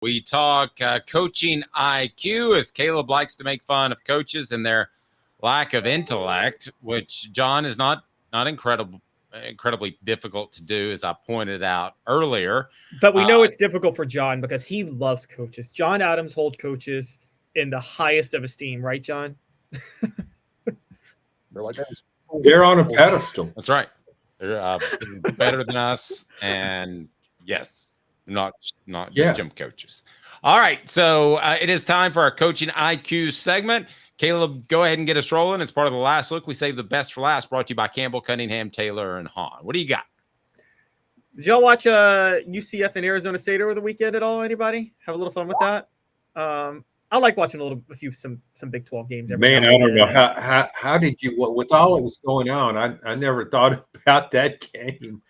We talk coaching IQ, as Caleb likes to make fun of coaches and their lack of intellect, which John is not incredibly difficult to do, as I pointed out earlier. But we know it's difficult for John because he loves coaches. John Adams holds coaches in the highest of esteem, right, John? They're on a pedestal. That's right. They're better than us, and yes, not just gym coaches. All right, so it is time for our coaching IQ segment. Caleb, go ahead and get us rolling. It's part of the last look. We saved the best for last. Brought to you by Campbell, Cunningham, Taylor, and Hahn. What do you got? Did y'all watch UCF and Arizona State over the weekend at all? Anybody have a little fun with that? I like watching some Big 12 games. Man, I don't know how did you with all that was going on. I never thought about that game.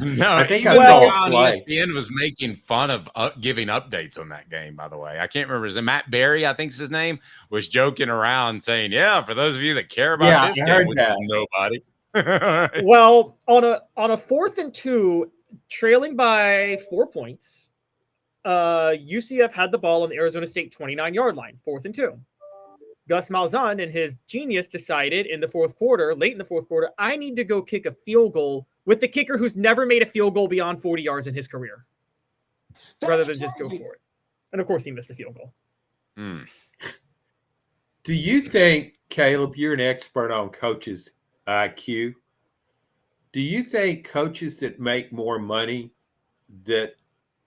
No, I think I saw on ESPN was making fun of giving updates on that game. By the way, I can't remember. Is it Matt Berry? I think's his name. Was joking around saying, "Yeah, for those of you that care about this game, which is nobody." Well, on a 4th and 2, trailing by 4 points, UCF had the ball on the Arizona State 29-yard line, 4th and 2. Gus Malzahn, in his genius, decided late in the fourth quarter, I need to go kick a field goal with the kicker who's never made a field goal beyond 40 yards in his career, rather than just go for it. And of course, he missed the field goal. Do you think, Caleb, you're an expert on coaches' IQ? Do you think coaches that make more money, that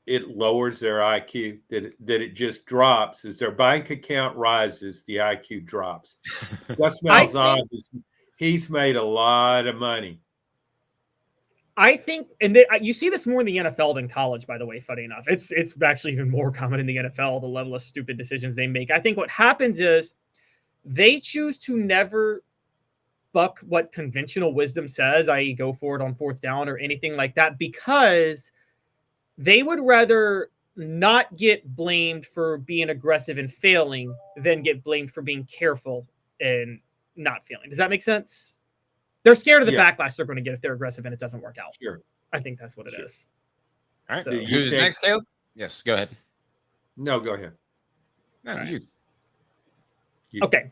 it lowers their IQ, that it just drops as their bank account rises, the IQ drops? Gus Malzahn, he's made a lot of money. I think, and you see this more in the NFL than college, by the way, funny enough. It's actually even more common in the NFL, the level of stupid decisions they make. I think what happens is they choose to never buck what conventional wisdom says, i.e. go for it on 4th down or anything like that, because they would rather not get blamed for being aggressive and failing than get blamed for being careful and not failing. Does that make sense? They're scared of the backlash they're going to get if they're aggressive and it doesn't work out. Sure. I think that's what it is. All right. So, who's next, Caleb? Yes, go ahead. No, go ahead. No, right. you. Okay.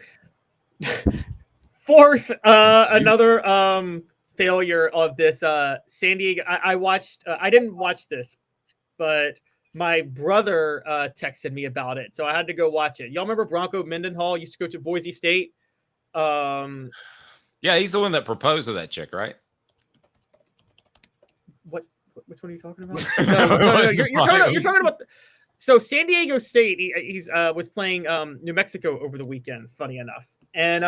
4th, another failure of this San Diego. I watched. I didn't watch this, but my brother texted me about it, so I had to go watch it. Y'all remember Bronco Mendenhall used to coach at Boise State? Yeah, he's the one that proposed to that chick, right? Which one are you talking about? No, you're talking about. So San Diego State, he's was playing New Mexico over the weekend. Funny enough, and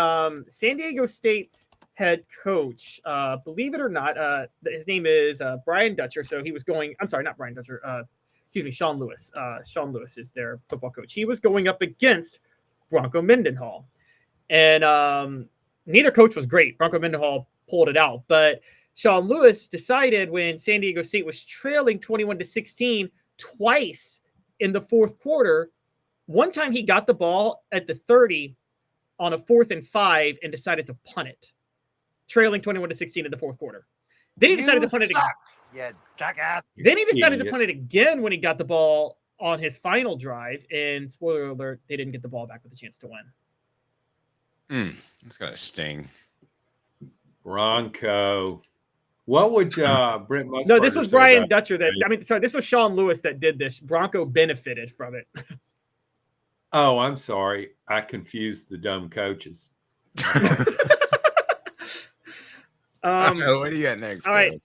San Diego State's head coach, believe it or not, his name is Brian Dutcher. So he was going. I'm sorry, not Brian Dutcher. Excuse me, Sean Lewis. Sean Lewis is their football coach. He was going up against Bronco Mendenhall, and neither coach was great. Bronco Mendenhall pulled it out, but Sean Lewis decided when San Diego State was trailing 21-16 twice in the fourth quarter. One time he got the ball at the 30 on a 4th and 5 and decided to punt it, trailing 21-16 in the fourth quarter. Then he decided to punt it again. Yeah, jackass. Then he decided to punt it again when he got the ball on his final drive. And spoiler alert, they didn't get the ball back with a chance to win. It's got to sting. Bronco. What would Brent Musburger No, this was Brian Dutcher this was Sean Lewis that did this. Bronco benefited from it. Oh, I'm sorry. I confused the dumb coaches. What do you got next? All right.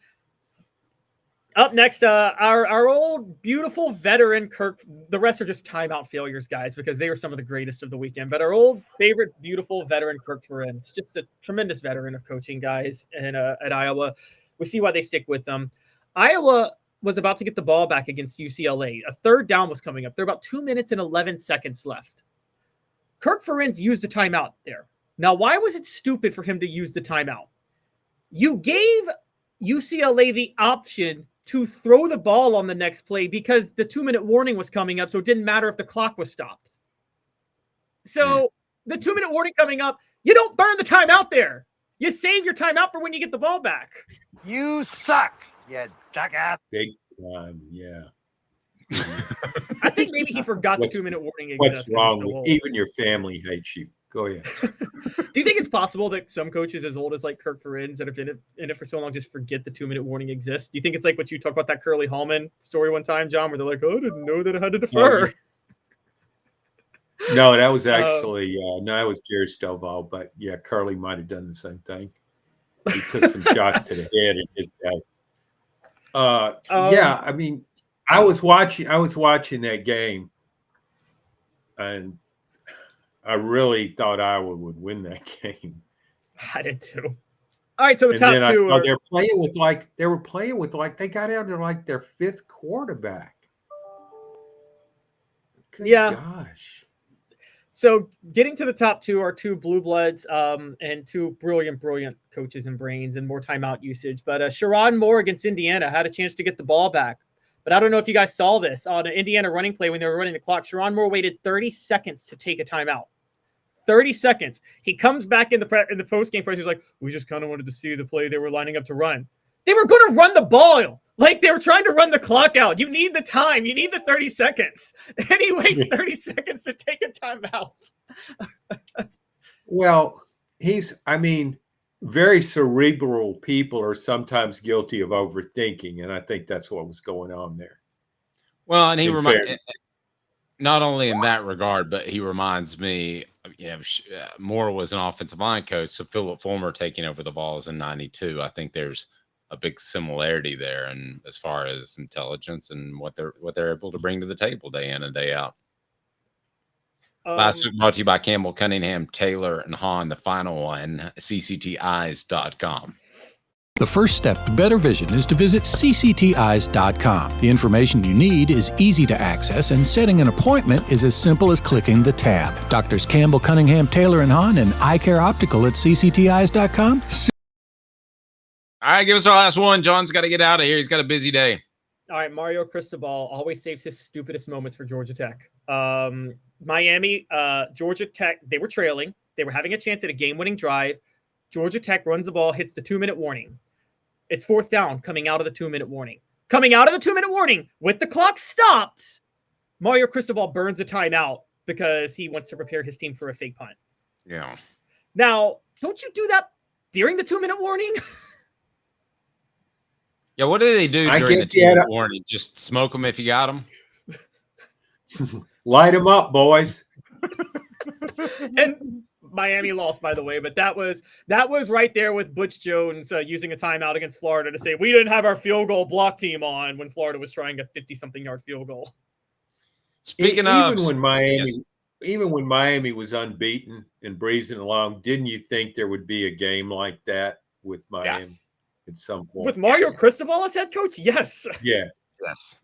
Up next, our old beautiful veteran Kirk. The rest are just timeout failures, guys, because they were some of the greatest of the weekend. But our old favorite beautiful veteran Kirk Ferentz, just a tremendous veteran of coaching, guys, and at Iowa. We see why they stick with them. Iowa was about to get the ball back against UCLA. A 3rd down was coming up. There were about 2 minutes and 11 seconds left. Kirk Ferentz used a timeout there. Now, why was it stupid for him to use the timeout? You gave UCLA the option to throw the ball on the next play because the 2-minute warning was coming up, so it didn't matter if the clock was stopped. So the 2-minute warning coming up, you don't burn the timeout there. You save your timeout for when you get the ball back. You suck, you jackass. Big time, yeah. I think maybe he forgot the 2-minute warning exists. What's wrong with even your family hates you? Go ahead. Do you think it's possible that some coaches as old as like Kirk Ferentz that have been in it for so long just forget the 2-minute warning exists? Do you think it's like what you talked about that Curly Hallman story one time, John, where they're like, "Oh, I didn't know that I had to defer." No, that was actually that was Jerry Stovall, but yeah, Curly might have done the same thing. He took some shots to the head in his day. Yeah, I mean, I was watching that game, and I really thought Iowa would win that game. I did too. All right, so the top two are they're playing with they got out to like their fifth quarterback. Good gosh. So getting to the top two are two blue bloods and two brilliant coaches and brains and more timeout usage. But Sherrone Moore against Indiana had a chance to get the ball back. But I don't know if you guys saw this on an Indiana running play when they were running the clock. Sherrone Moore waited 30 seconds to take a timeout. 30 seconds. He comes back in the post-game press. He's like, we just kind of wanted to see the play they were lining up to run. They were going to run the ball. Like they were trying to run the clock out. You need the time. You need the 30 seconds. And he waits 30 seconds to take a timeout. Well, very cerebral people are sometimes guilty of overthinking. And I think that's what was going on there. Well, and he reminds not only in that regard, but he reminds me, Moore was an offensive line coach. So Philip Fulmer taking over the balls in 92. I think there's a big similarity there, and as far as intelligence and what they're able to bring to the table day in and day out. Last week brought to you by Campbell, Cunningham, Taylor, and Hahn. The final one, ccteyes.com. The first step to better vision is to visit ccteyes.com. The information you need is easy to access, and setting an appointment is as simple as clicking the tab. Doctors Campbell, Cunningham, Taylor, and Hahn, and Eye Care Optical at ccteyes.com. All right, give us our last one. John's got to get out of here. He's got a busy day. All right, Mario Cristobal always saves his stupidest moments for Georgia Tech. Miami, Georgia Tech, they were trailing. They were having a chance at a game-winning drive. Georgia Tech runs the ball, hits the 2-minute warning. It's fourth down coming out of the 2-minute warning. Coming out of the 2-minute warning with the clock stopped, Mario Cristobal burns a timeout because he wants to prepare his team for a fake punt. Yeah. Now, don't you do that during the 2-minute warning? Yeah, what do they do during the 2-minute warning? Just smoke them if you got them? Light them up, boys. And Miami lost, by the way, but that was right there with Butch Jones using a timeout against Florida to say we didn't have our field goal block team on when Florida was trying a 50-something yard field goal. Even when Miami was unbeaten and breezing along, didn't you think there would be a game like that with Miami at some point? With Mario Cristobal as head coach? Yes. Yeah. Yes.